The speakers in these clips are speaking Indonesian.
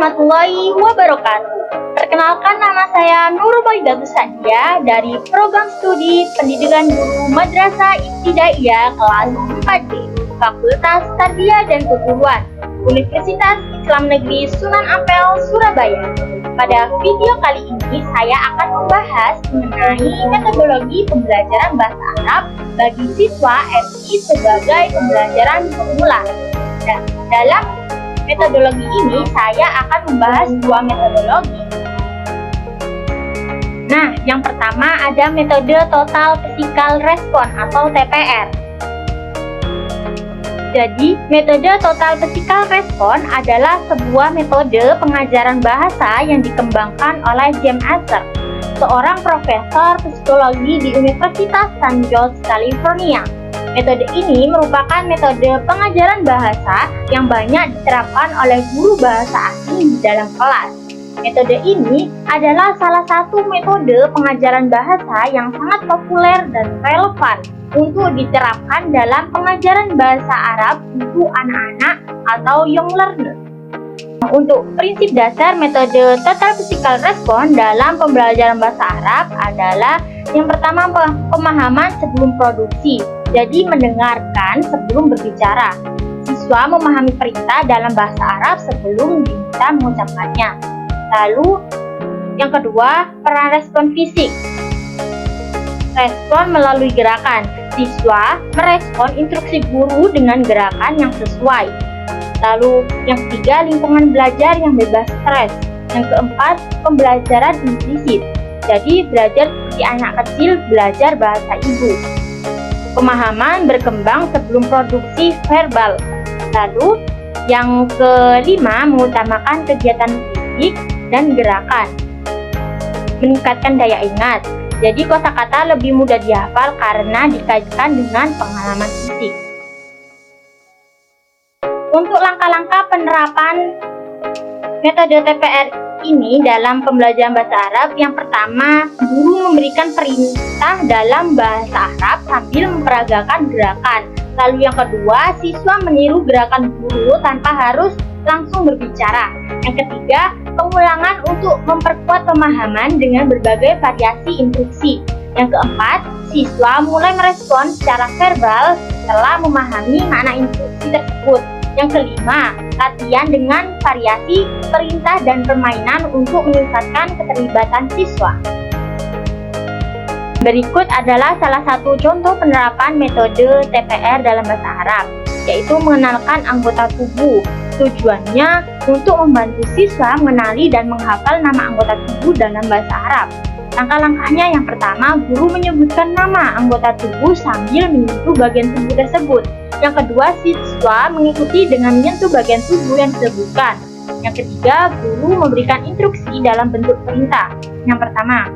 warahmatullahi wabarakatuh. Perkenalkan, nama saya Nurul Faidatus Sadia dari Program Studi Pendidikan Guru Madrasah Ibtidaiyah kelas 4D, Fakultas Tarbiyah dan Keguruan, Universitas Islam Negeri Sunan Ampel, Surabaya. Pada video kali ini saya akan membahas mengenai metodologi pembelajaran bahasa Arab bagi siswa MI sebagai pembelajaran pemula. Dan dalam metodologi ini saya akan membahas dua metodologi. Nah, yang pertama ada metode Total Physical Response atau TPR. Jadi, metode Total Physical Response adalah sebuah metode pengajaran bahasa yang dikembangkan oleh James Asser, seorang profesor psikologi di Universitas San Jose, California. Metode ini merupakan metode pengajaran bahasa yang banyak diterapkan oleh guru bahasa asing di dalam kelas. Metode ini adalah salah satu metode pengajaran bahasa yang sangat populer dan relevan untuk diterapkan dalam pengajaran bahasa Arab untuk anak-anak atau young learner. Untuk prinsip dasar metode Total Physical Response dalam pembelajaran bahasa Arab adalah yang pertama, pemahaman sebelum produksi. Jadi mendengarkan sebelum berbicara. Siswa memahami perintah dalam bahasa Arab sebelum diminta mengucapkannya. Lalu yang kedua, peran respon fisik. Respon melalui gerakan. Siswa merespon instruksi guru dengan gerakan yang sesuai. Lalu yang ketiga, lingkungan belajar yang bebas stres. Yang keempat, pembelajaran implisit. Jadi belajar seperti anak kecil belajar bahasa ibu. Pemahaman berkembang sebelum produksi verbal. Lalu yang kelima, mengutamakan kegiatan fisik dan gerakan. Meningkatkan daya ingat. Jadi kosakata lebih mudah dihafal karena dikaitkan dengan pengalaman fisik. Untuk langkah-langkah penerapan metode TPR ini dalam pembelajaran bahasa Arab, yang pertama, guru memberikan perintah dalam bahasa Arab sambil memperagakan gerakan. Lalu yang kedua, siswa meniru gerakan guru tanpa harus langsung berbicara. Yang ketiga, pengulangan untuk memperkuat pemahaman dengan berbagai variasi instruksi. Yang keempat, siswa mulai merespon secara verbal setelah memahami makna instruksi tersebut. Yang kelima, latihan dengan variasi perintah dan permainan untuk meningkatkan keterlibatan siswa. Berikut adalah salah satu contoh penerapan metode TPR dalam bahasa Arab, yaitu mengenalkan anggota tubuh. Tujuannya untuk membantu siswa mengenali dan menghafal nama anggota tubuh dalam bahasa Arab. Langkah-langkahnya, yang pertama, guru menyebutkan nama anggota tubuh sambil menyentuh bagian tubuh tersebut. Yang kedua, siswa mengikuti dengan menyentuh bagian tubuh yang disebutkan. Yang ketiga, guru memberikan instruksi dalam bentuk perintah. Yang pertama,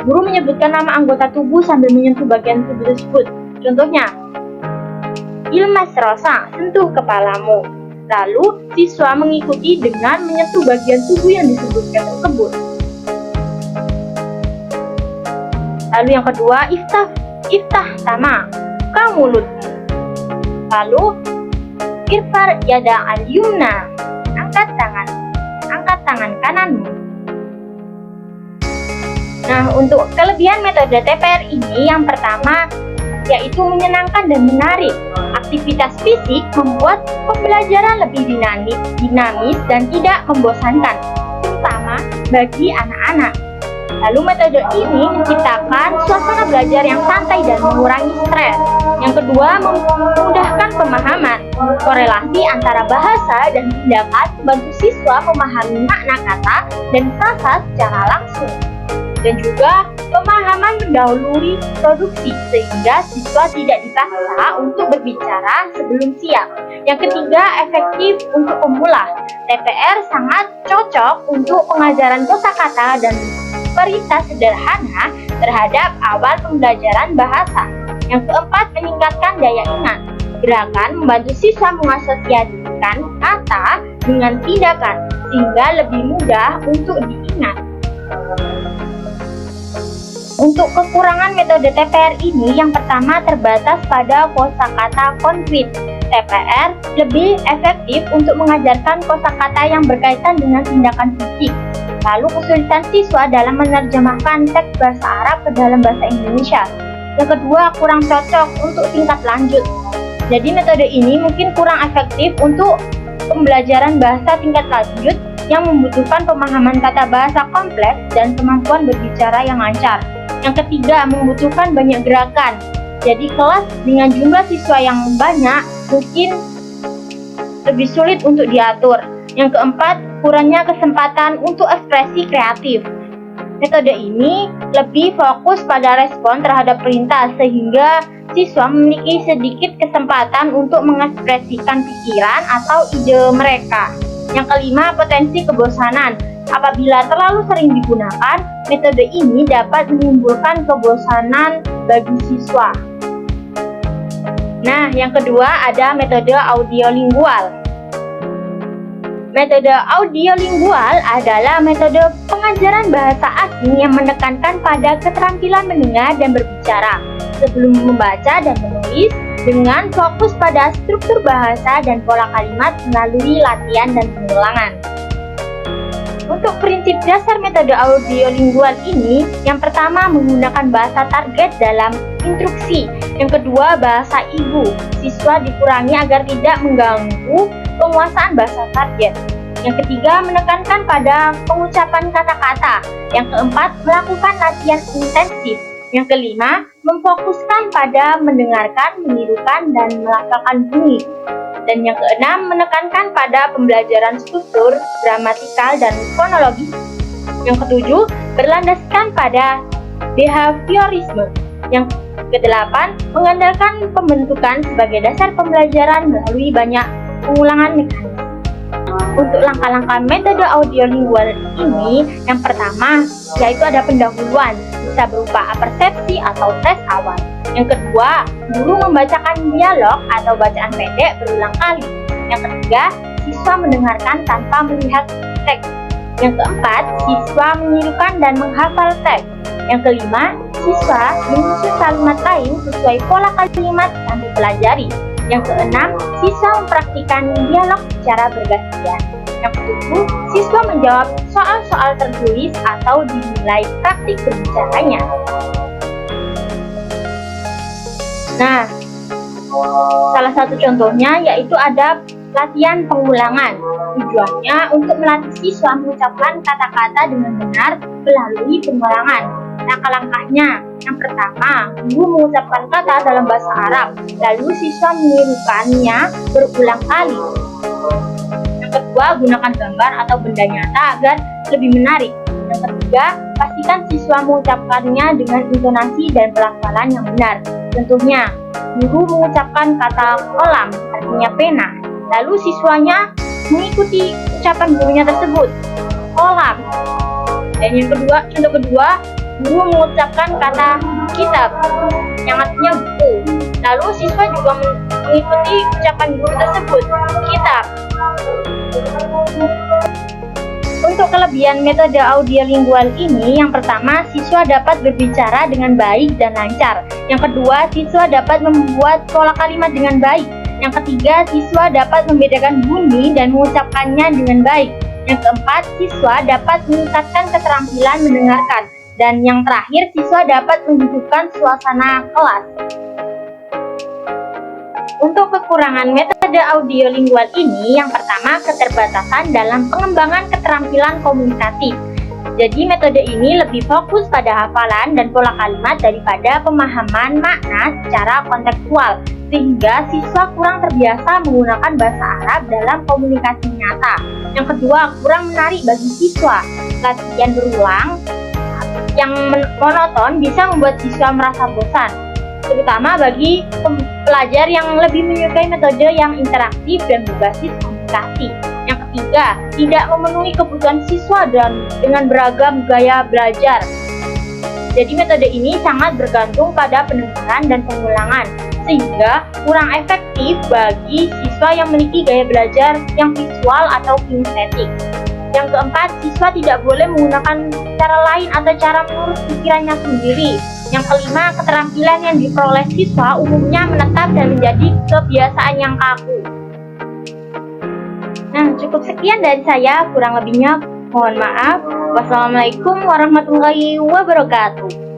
guru menyebutkan nama anggota tubuh sambil menyentuh bagian tubuh tersebut. Contohnya, ilmas rosa, sentuh kepalamu. Lalu, siswa mengikuti dengan menyentuh bagian tubuh yang disebutkan tersebut. Lalu yang kedua, iftah sama, buka mulutmu. Lalu, irfar yada al-yumna, angkat tangan kananmu. Nah, untuk kelebihan metode TPR ini, yang pertama, yaitu menyenangkan dan menarik. Aktivitas fisik membuat pembelajaran lebih dinamis dan tidak membosankan, terutama bagi anak-anak. Lalu metode ini menciptakan suasana belajar yang santai dan mengurangi stres. Yang kedua, memudahkan pemahaman. Korelasi antara bahasa dan tindakan membantu siswa memahami makna kata dan frasa secara langsung. Dan juga pemahaman mendahului produksi sehingga siswa tidak dipaksa untuk berbicara sebelum siap. Yang ketiga, efektif untuk pemula. TPR sangat cocok untuk pengajaran kosakata dan perintah sederhana terhadap awal pembelajaran bahasa. Yang keempat, meningkatkan daya ingat. Gerakan membantu siswa mengasosiasikan kata dengan tindakan sehingga lebih mudah untuk diingat. Untuk kekurangan metode TPR ini, yang pertama terbatas pada kosakata konkret. TPR lebih efektif untuk mengajarkan kosakata yang berkaitan dengan tindakan fisik. Lalu kesulitan siswa dalam menerjemahkan teks bahasa Arab ke dalam bahasa Indonesia. Yang kedua, kurang cocok untuk tingkat lanjut. Jadi metode ini mungkin kurang efektif untuk pembelajaran bahasa tingkat lanjut yang membutuhkan pemahaman tata bahasa kompleks dan kemampuan berbicara yang lancar. Yang ketiga, membutuhkan banyak gerakan. Jadi kelas dengan jumlah siswa yang banyak mungkin lebih sulit untuk diatur. Yang keempat, kurangnya kesempatan untuk ekspresi kreatif. Metode ini lebih fokus pada respon terhadap perintah sehingga siswa memiliki sedikit kesempatan untuk mengekspresikan pikiran atau ide mereka. Yang kelima, potensi kebosanan. Apabila terlalu sering digunakan, metode ini dapat menimbulkan kebosanan bagi siswa. Nah, yang kedua ada metode audiolingual. Metode audiolingual adalah metode pengajaran bahasa asing yang menekankan pada keterampilan mendengar dan berbicara sebelum membaca dan menulis dengan fokus pada struktur bahasa dan pola kalimat melalui latihan dan pengulangan. Untuk prinsip dasar metode audiolingual ini, yang pertama menggunakan bahasa target dalam instruksi, yang kedua bahasa ibu. Siswa dikurangi agar tidak mengganggu penguasaan bahasa target. Yang ketiga, menekankan pada pengucapan kata-kata. Yang keempat, melakukan latihan intensif. Yang kelima, memfokuskan pada mendengarkan, menirukan, dan melafalkan bunyi. Dan yang keenam, menekankan pada pembelajaran struktur, gramatikal, dan fonologis. Yang ketujuh, berlandaskan pada behaviorisme. Yang kedelapan, mengandalkan pembentukan sebagai dasar pembelajaran melalui banyak pengulangan mekanis. Untuk langkah-langkah metode audiolingual ini, yang pertama yaitu ada pendahuluan, bisa berupa persepsi atau tes awal. Yang kedua, guru membacakan dialog atau bacaan pendek berulang kali. Yang ketiga, siswa mendengarkan tanpa melihat teks. Yang keempat, siswa menirukan dan menghafal teks. Yang kelima, siswa menyusun kalimat lain sesuai pola kalimat yang dipelajari. Yang keenam, siswa mempraktikkan dialog secara bergantian. Yang ketujuh, siswa menjawab soal-soal tertulis atau dinilai praktik berbicaranya. Nah, salah satu contohnya yaitu ada latihan pengulangan. Tujuannya untuk melatih siswa mengucapkan kata-kata dengan benar melalui pengulangan. Langkah-langkahnya, yang pertama, guru mengucapkan kata dalam bahasa Arab, lalu siswa menirukannya berulang kali. Yang kedua, gunakan gambar atau benda nyata agar lebih menarik. Yang ketiga, pastikan siswa mengucapkannya dengan intonasi dan pelafalan yang benar. Contohnya, guru mengucapkan kata kolam, artinya pena, lalu siswanya mengikuti ucapan gurunya tersebut, kolam. Dan yang kedua, contoh kedua, guru mengucapkan kata kitab, yang artinya buku. Lalu siswa juga mengikuti ucapan guru tersebut, kitab. Untuk kelebihan metode audiolingual ini, yang pertama, siswa dapat berbicara dengan baik dan lancar. Yang kedua, siswa dapat membuat pola kalimat dengan baik. Yang ketiga, siswa dapat membedakan bunyi dan mengucapkannya dengan baik. Yang keempat, siswa dapat meningkatkan keterampilan mendengarkan. Dan yang terakhir, siswa dapat menghidupkan suasana kelas. Untuk kekurangan metode audiolingual ini, yang pertama, keterbatasan dalam pengembangan keterampilan komunikatif. Jadi metode ini lebih fokus pada hafalan dan pola kalimat daripada pemahaman makna secara kontekstual, sehingga siswa kurang terbiasa menggunakan bahasa Arab dalam komunikasi nyata. Yang kedua, kurang menarik bagi siswa. Latihan berulang yang monoton bisa membuat siswa merasa bosan, terutama bagi pelajar yang lebih menyukai metode yang interaktif dan berbasis komunikasi. Yang ketiga, tidak memenuhi kebutuhan siswa dengan beragam gaya belajar. Jadi metode ini sangat bergantung pada pendengaran dan pengulangan, sehingga kurang efektif bagi siswa yang memiliki gaya belajar yang visual atau kinestetik. Yang keempat, siswa tidak boleh menggunakan cara lain atau cara mengurus pikirannya sendiri. Yang kelima, keterampilan yang diperoleh siswa umumnya menetap dan menjadi kebiasaan yang kaku. Nah, cukup sekian dari saya, kurang lebihnya mohon maaf. Wassalamualaikum warahmatullahi wabarakatuh.